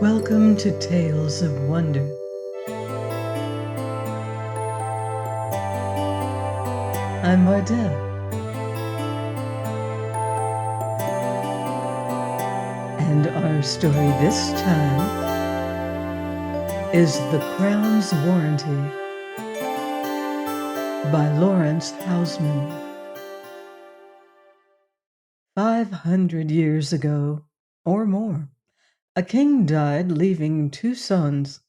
Welcome to Tales of Wonder. I'm Mardell, and our story this time is The Crown's Warranty by Laurence Housman. 500 years ago, or more, a king died, leaving two sons.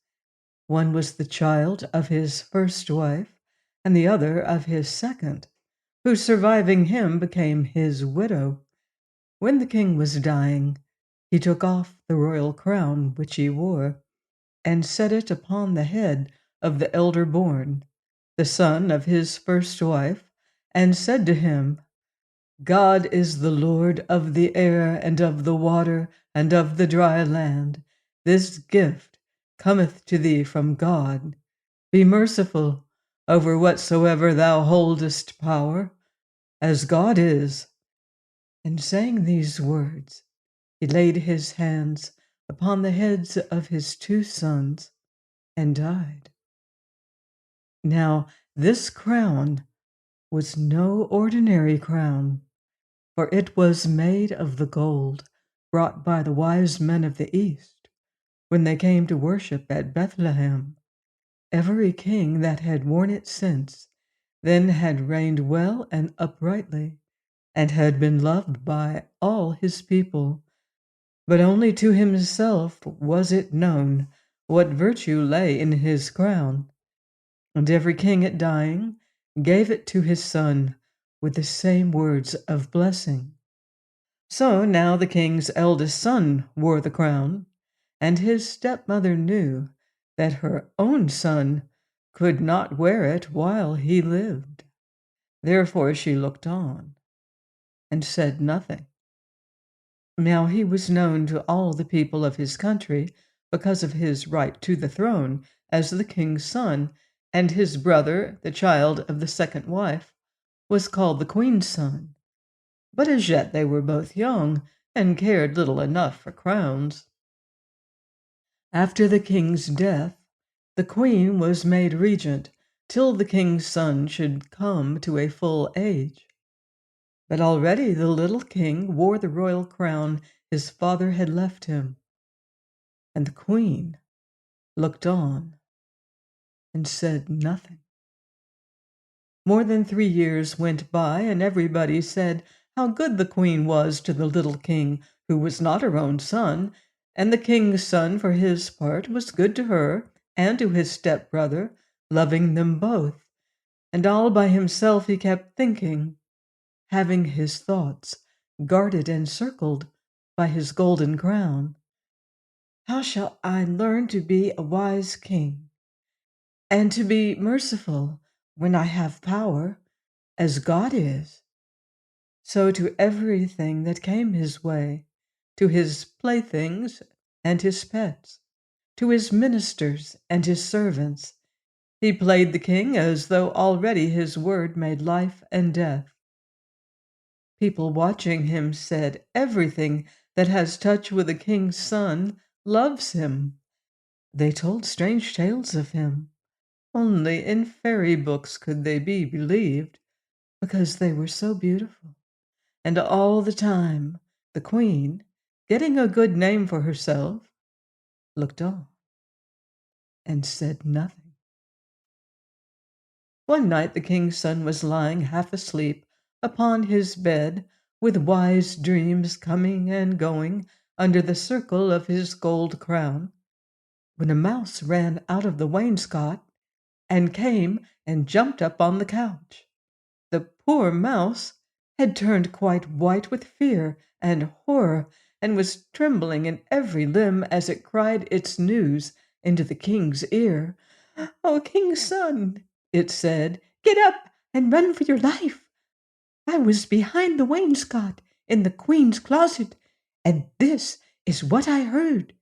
One was the child of his first wife, and the other of his second, who, surviving him, became his widow. When the king was dying, he took off the royal crown which he wore, and set it upon the head of the elder born, the son of his first wife, and said to him, God is the Lord of the air and of the water and of the dry land. This gift cometh to thee from God. Be merciful over whatsoever thou holdest power, as God is. And saying these words, he laid his hands upon the heads of his two sons and died. Now this crown was no ordinary crown, for it was made of the gold brought by the wise men of the East when they came to worship at Bethlehem. Every king that had worn it since then had reigned well and uprightly, and had been loved by all his people. But only to himself was it known what virtue lay in his crown. And every king at dying gave it to his son with the same words of blessing. So now the king's eldest son wore the crown, and his stepmother knew that her own son could not wear it while he lived. Therefore she looked on and said nothing. Now he was known to all the people of his country because of his right to the throne as the king's son, and his brother, the child of the second wife, was called the queen's son. But as yet they were both young, and cared little enough for crowns. After the king's death, the queen was made regent till the king's son should come to a full age. But already the little king wore the royal crown his father had left him, and the queen looked on and said nothing. More than 3 years went by, and everybody said how good the queen was to the little king, who was not her own son, and the king's son, for his part, was good to her and to his stepbrother, loving them both. And all by himself he kept thinking, having his thoughts guarded and circled by his golden crown. How shall I learn to be a wise king, and to be merciful when I have power, as God is? So to everything that came his way, to his playthings and his pets, to his ministers and his servants, he played the king as though already his word made life and death. People watching him said, everything that has touch with a king's son loves him. They told strange tales of him. Only in fairy books could they be believed, because they were so beautiful. And all the time, the queen, getting a good name for herself, looked on and said nothing. One night the king's son was lying half asleep upon his bed, with wise dreams coming and going under the circle of his gold crown, when a mouse ran out of the wainscot and came and jumped up on the couch. The poor mouse had turned quite white with fear and horror, and was trembling in every limb as it cried its news into the king's ear. "Oh, king's son," it said, "get up and run for your life. I was behind the wainscot in the queen's closet, and this is what I heard.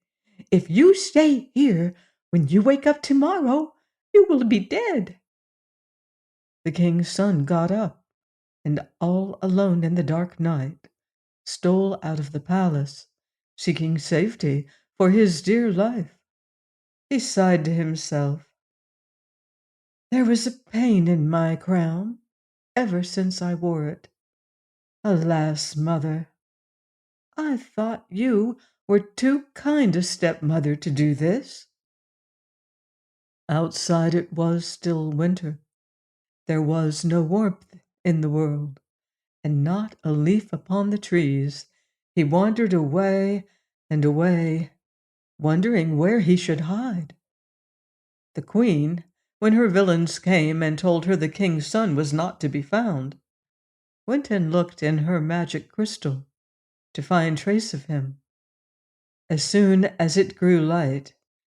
If you stay here, when you wake up tomorrow, you will be dead." The king's son got up, and all alone in the dark night, stole out of the palace, seeking safety, for his dear life. He sighed to himself. There was a pain in my crown ever since I wore it. Alas, mother, I thought you were too kind a stepmother to do this. Outside it was still winter. There was no warmth in the world, and not a leaf upon the trees. He wandered away and away, wondering where he should hide. The queen, when her villains came and told her the king's son was not to be found, went and looked in her magic crystal to find trace of him. As soon as it grew light,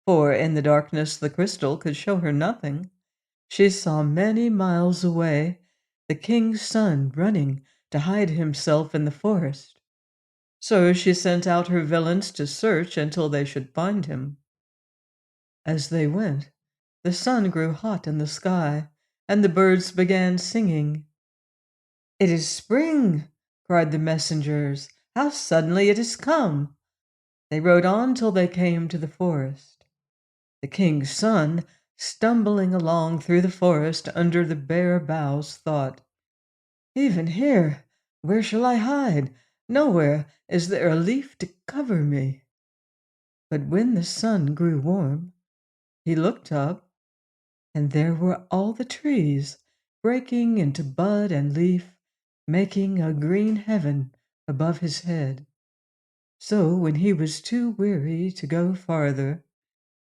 for in the darkness the crystal could show her nothing, she saw many miles away the king's son running to hide himself in the forest. So she sent out her villains to search until they should find him. As they went, the sun grew hot in the sky, and the birds began singing. "It is spring!" cried the messengers. "How suddenly it has come!" They rode on till they came to the forest. The king's son, stumbling along through the forest under the bare boughs, thought, "Even here, where shall I hide? Nowhere is there a leaf to cover me." But when the sun grew warm, he looked up, and there were all the trees breaking into bud and leaf, making a green heaven above his head. So when he was too weary to go farther,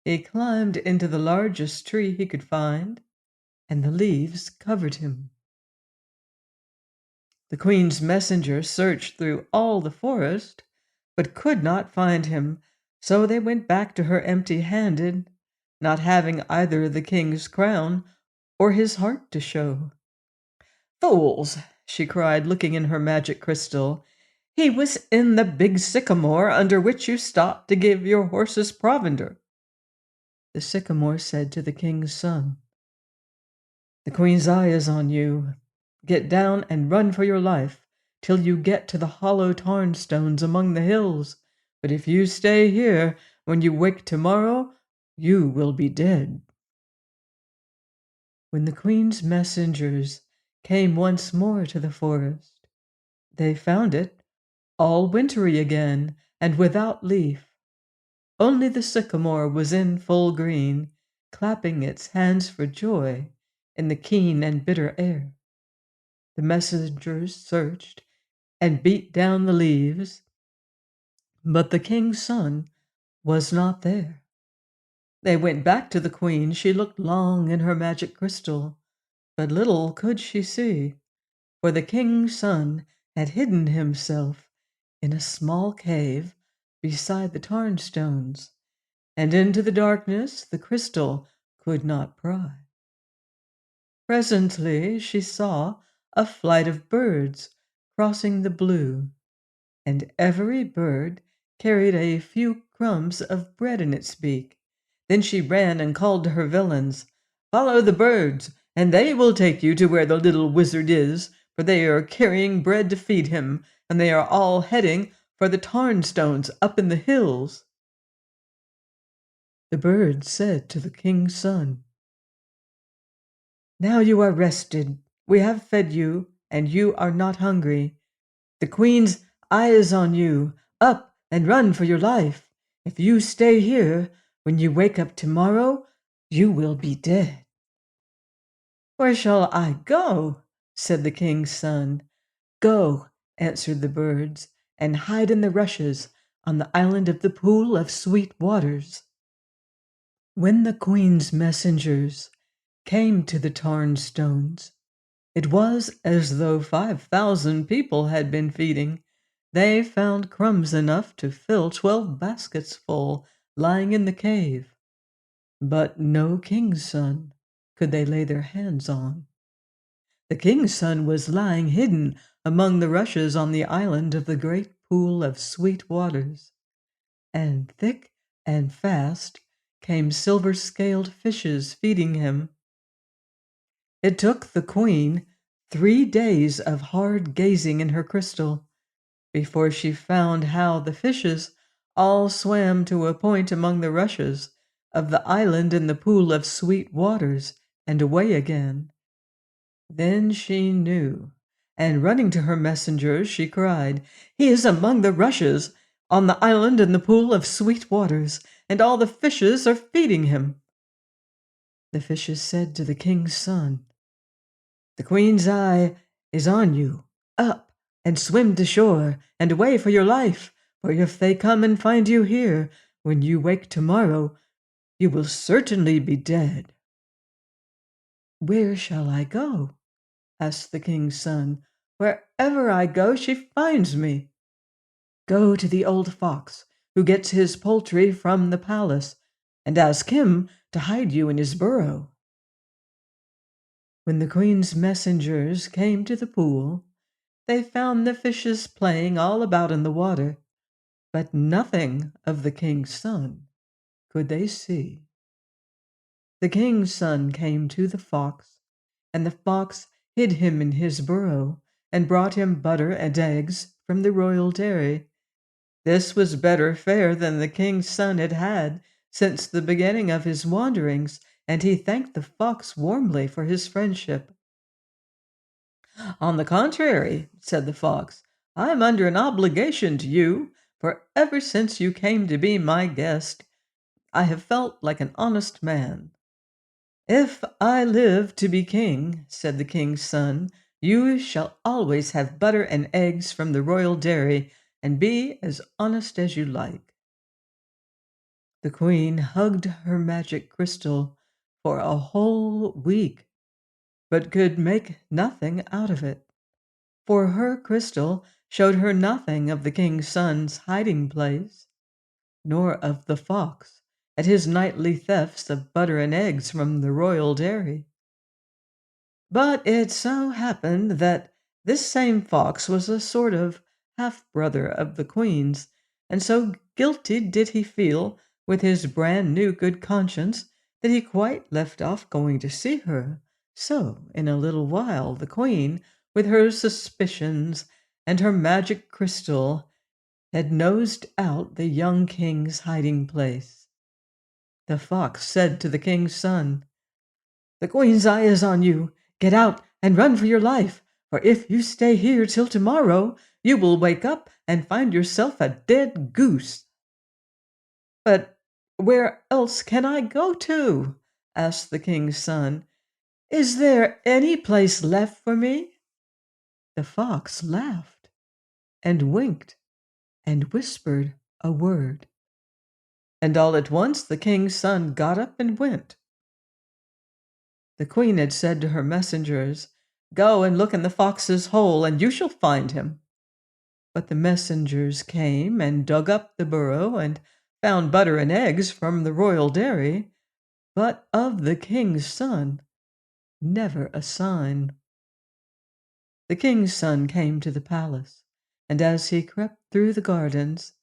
he climbed into the largest tree he could find, and the leaves covered him. The queen's messenger searched through all the forest, but could not find him, so they went back to her empty-handed, not having either the king's crown or his heart to show. "Fools!" she cried, looking in her magic crystal. "He was in the big sycamore under which you stopped to give your horses provender." The sycamore said to the king's son, "The queen's eye is on you. Get down and run for your life till you get to the hollow tarn stones among the hills. But if you stay here, when you wake tomorrow, you will be dead." When the queen's messengers came once more to the forest, they found it all wintry again and without leaf. Only the sycamore was in full green, clapping its hands for joy in the keen and bitter air. The messengers searched and beat down the leaves, but the king's son was not there. They went back to the queen. She looked long in her magic crystal, but little could she see, for the king's son had hidden himself in a small cave beside the tarn stones, and into the darkness the crystal could not pry. Presently she saw a flight of birds crossing the blue, and every bird carried a few crumbs of bread in its beak. Then she ran and called to her villains, "Follow the birds, and they will take you to where the little wizard is, for they are carrying bread to feed him, and they are all heading for the tarn stones up in the hills." The birds said to the king's son, "Now you are rested. We have fed you, and you are not hungry. The queen's eye is on you. Up and run for your life. If you stay here, when you wake up tomorrow, you will be dead." "Where shall I go?" said the king's son. "Go," answered the birds, "and hide in the rushes on the island of the pool of sweet waters." When the queen's messengers came to the tarn stones, it was as though 5,000 people had been feeding. They found crumbs enough to fill 12 baskets full lying in the cave, but no king's son could they lay their hands on. The king's son was lying hidden among the rushes on the island of the great pool of sweet waters, and thick and fast came silver-scaled fishes feeding him. It took the queen 3 days of hard gazing in her crystal before she found how the fishes all swam to a point among the rushes of the island in the pool of sweet waters and away again. Then she knew, and running to her messengers, she cried, "He is among the rushes, on the island in the pool of sweet waters, and all the fishes are feeding him." The fishes said to the king's son, "The queen's eye is on you. Up and swim to shore, and away for your life, for if they come and find you here, when you wake tomorrow, you will certainly be dead." "Where shall I go?" asked the king's son. "Wherever I go, she finds me." "Go to the old fox, who gets his poultry from the palace, and ask him to hide you in his burrow." When the queen's messengers came to the pool, they found the fishes playing all about in the water, but nothing of the king's son could they see. The king's son came to the fox, and the fox hid him in his burrow and brought him butter and eggs from the royal dairy. This was better fare than the king's son had had since the beginning of his wanderings, and he thanked the fox warmly for his friendship. "On the contrary," said the fox, "I am under an obligation to you, for ever since you came to be my guest, I have felt like an honest man." "If I live to be king," said the king's son, "you shall always have butter and eggs from the royal dairy, and be as honest as you like." The queen hugged her magic crystal for a whole week, but could make nothing out of it, for her crystal showed her nothing of the king's son's hiding place, nor of the fox at his nightly thefts of butter and eggs from the royal dairy. But it so happened that this same fox was a sort of half-brother of the queen's, and so guilty did he feel with his brand-new good conscience that he quite left off going to see her. So in a little while the queen, with her suspicions and her magic crystal, had nosed out the young king's hiding place. The fox said to the king's son, "The queen's eye is on you. Get out and run for your life, for if you stay here till tomorrow, you will wake up and find yourself a dead goose." "But where else can I go to?" asked the king's son. "Is there any place left for me?" The fox laughed and winked and whispered a word, and all at once the king's son got up and went. The queen had said to her messengers, "Go and look in the fox's hole, and you shall find him." But the messengers came and dug up the burrow and found butter and eggs from the royal dairy, but of the king's son never a sign. The king's son came to the palace, and as he crept through the gardens,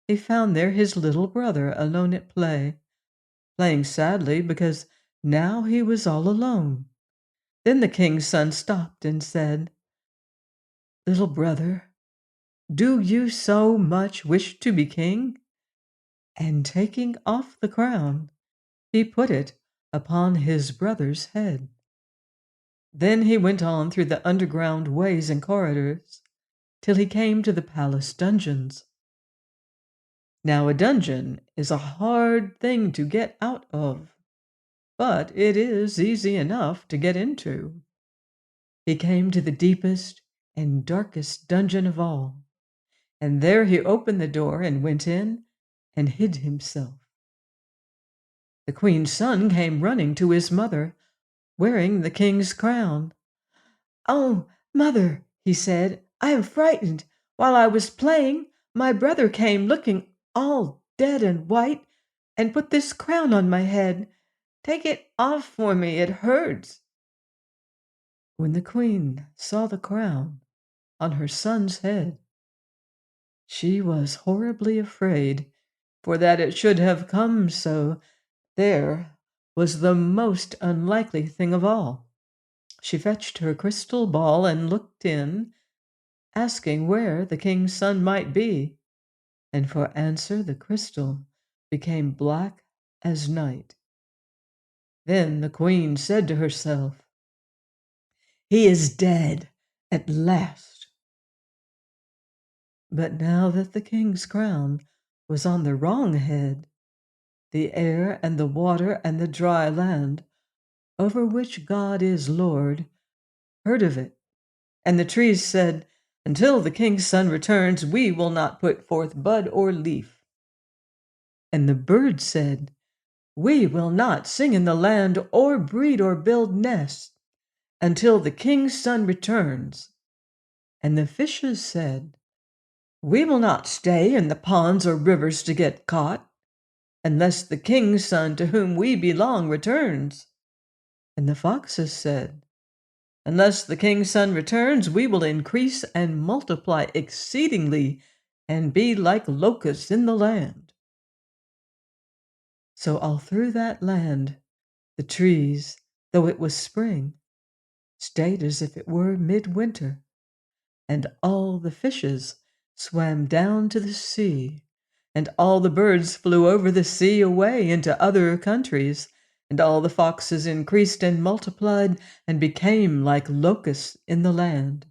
he found there his little brother alone at play, playing sadly because now he was all alone. Then the king's son stopped and said, "Little brother, do you so much wish to be king?" And taking off the crown, he put it upon his brother's head. Then he went on through the underground ways and corridors till he came to the palace dungeons. Now a dungeon is a hard thing to get out of, but it is easy enough to get into. He came to the deepest and darkest dungeon of all, and there he opened the door and went in and hid himself. The queen's son came running to his mother, wearing the king's crown. "Oh, mother," he said, "I am frightened. While I was playing, my brother came looking all dead and white and put this crown on my head. Take it off for me, it hurts." When the queen saw the crown on her son's head, she was horribly afraid, for that it should have come so there was the most unlikely thing of all. She fetched her crystal ball and looked in, asking where the king's son might be. and for answer the crystal became black as night. Then the queen said to herself, "He is dead at last." But now that the king's crown was on the wrong head, the air and the water and the dry land, over which God is Lord, heard of it. And the trees said, "Until the king's son returns, we will not put forth bud or leaf." And the birds said, "We will not sing in the land or breed or build nests until the king's son returns." And the fishes said, "We will not stay in the ponds or rivers to get caught unless the king's son to whom we belong returns." And the foxes said, "Unless the king's son returns, we will increase and multiply exceedingly and be like locusts in the land." So all through that land, the trees, though it was spring, stayed as if it were midwinter, and all the fishes swam down to the sea, and all the birds flew over the sea away into other countries, and all the foxes increased and multiplied and became like locusts in the land.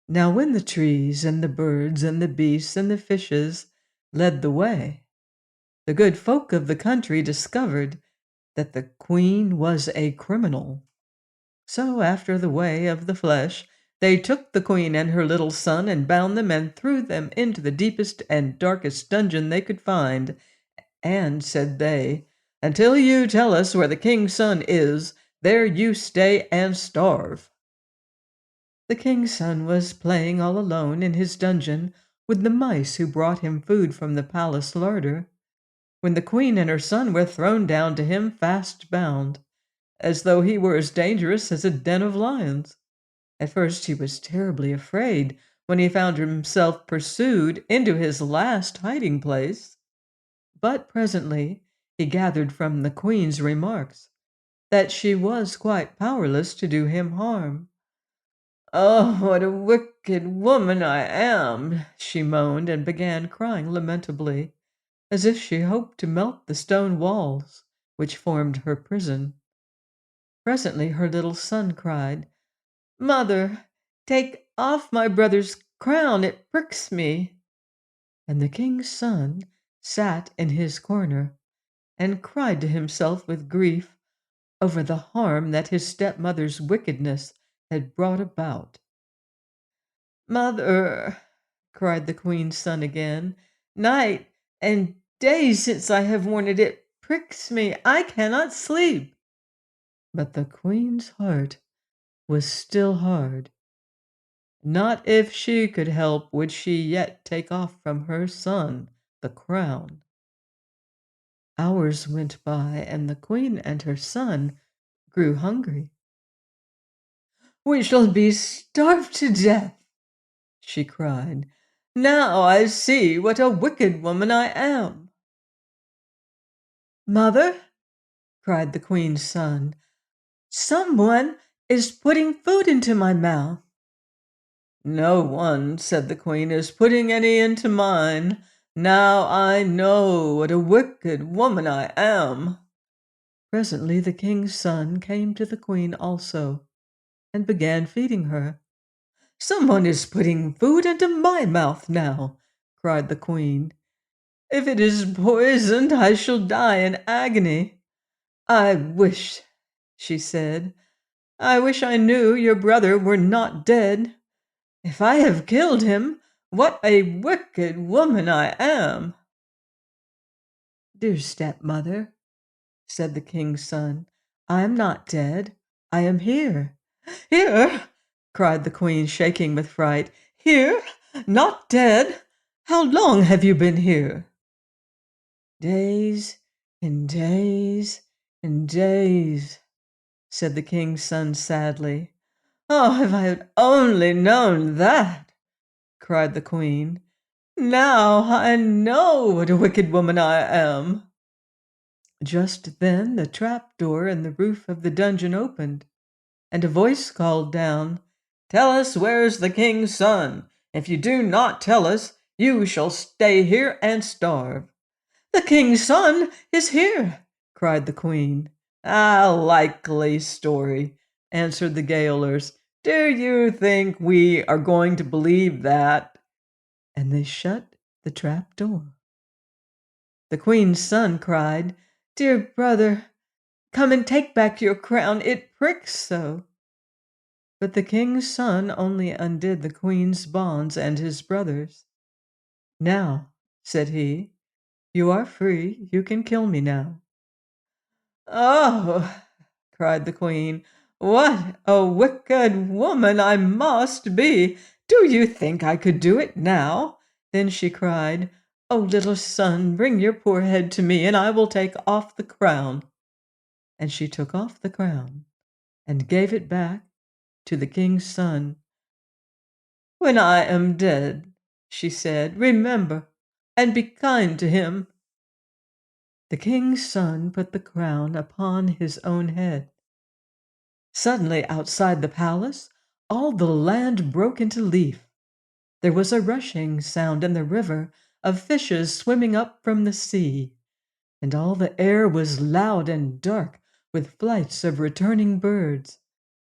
Now when the trees and the birds and the beasts and the fishes led the way, the good folk of the country discovered that the queen was a criminal. So after the way of the flesh, they took the queen and her little son and bound them and threw them into the deepest and darkest dungeon they could find. And, said they, "Until you tell us where the king's son is, there you stay and starve." The king's son was playing all alone in his dungeon with the mice who brought him food from the palace larder, when the queen and her son were thrown down to him fast bound, as though he were as dangerous as a den of lions. At first he was terribly afraid when he found himself pursued into his last hiding place, but presently he gathered from the queen's remarks that she was quite powerless to do him harm. "Oh, what a wicked woman I am!" she moaned, and began crying lamentably, as if she hoped to melt the stone walls which formed her prison. Presently her little son cried, "Mother, take off my brother's crown, it pricks me." And the king's son sat in his corner and cried to himself with grief over the harm that his stepmother's wickedness had brought about. "Mother," cried the queen's son again, "night and day since I have worn it, it pricks me. I cannot sleep." But the queen's heart was still hard. Not if she could help would she yet take off from her son the crown. Hours went by, and the queen and her son grew hungry. "We shall be starved to death," she cried. "Now I see what a wicked woman I am." "Mother," cried the queen's son, "someone is putting food into my mouth." "No one," said the queen, "is putting any into mine. Now I know what a wicked woman I am." Presently the king's son came to the queen also, and began feeding her. "Someone is putting food into my mouth now," cried the queen. "If it is poisoned, I shall die in agony. I wish," she said, "I wish I knew your brother were not dead. If I have killed him, what a wicked woman I am." "Dear stepmother," said the king's son, "I am not dead. I am here." "Here!" cried the queen, shaking with fright. "Here! Not dead! How long have you been here?" "Days and days and days," said the king's son sadly. "Oh, if I had only known that!" cried the queen. "Now I know what a wicked woman I am." Just then the trap-door in the roof of the dungeon opened, and a voice called down, "Tell us where's the king's son. If you do not tell us, You shall stay here and starve." "The king's son is here," cried the queen. "A likely story," answered the gaolers. "Do you think we are going to believe that?" And they shut the trap door. The queen's son cried, "Dear brother, come and take back your crown. It pricks so." But the king's son only undid the queen's bonds and his brother's. "Now," said he, "you are free. You can kill me now." "Oh!" cried the queen, "what a wicked woman I must be! Do you think I could do it now?" Then she cried, "Oh, little son, bring your poor head to me, and I will take off the crown." And she took off the crown and gave it back to the king's son. "When I am dead," she said, "remember and be kind to him." The king's son put the crown upon his own head. Suddenly, outside the palace, all the land broke into leaf. There was a rushing sound in the river of fishes swimming up from the sea, and all the air was loud and dark with flights of returning birds.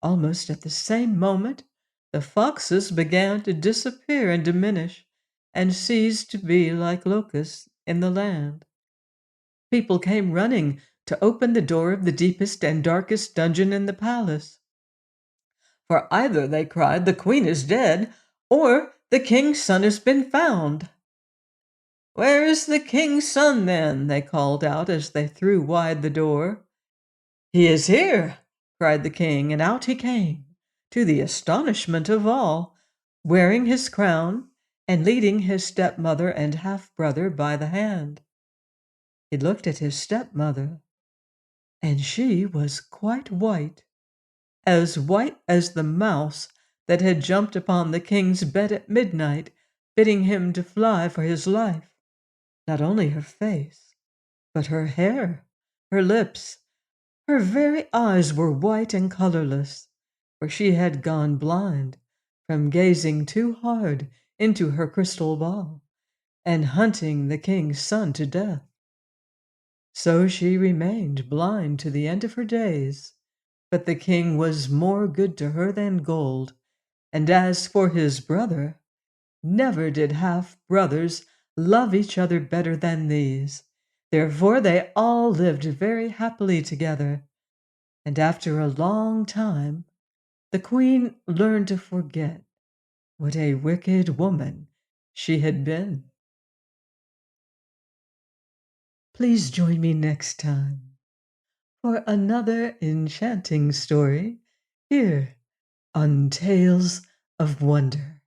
Almost at the same moment, the foxes began to disappear and diminish, and ceased to be like locusts in the land. People came running to open the door of the deepest and darkest dungeon in the palace. For either, they cried, the queen is dead, or the king's son has been found. "Where is the king's son, then?" they called out as they threw wide the door. "He is here," cried the king, and out he came, to the astonishment of all, wearing his crown and leading his stepmother and half-brother by the hand. He looked at his stepmother, and she was quite white as the mouse that had jumped upon the king's bed at midnight, bidding him to fly for his life. Not only her face, but her hair, her lips, her very eyes were white and colorless, for she had gone blind from gazing too hard into her crystal ball and hunting the king's son to death. So she remained blind to the end of her days. But the king was more good to her than gold, and as for his brother, never did half-brothers love each other better than these. Therefore they all lived very happily together, and after a long time the queen learned to forget what a wicked woman she had been. Please join me next time for another enchanting story here on Tales of Wonder.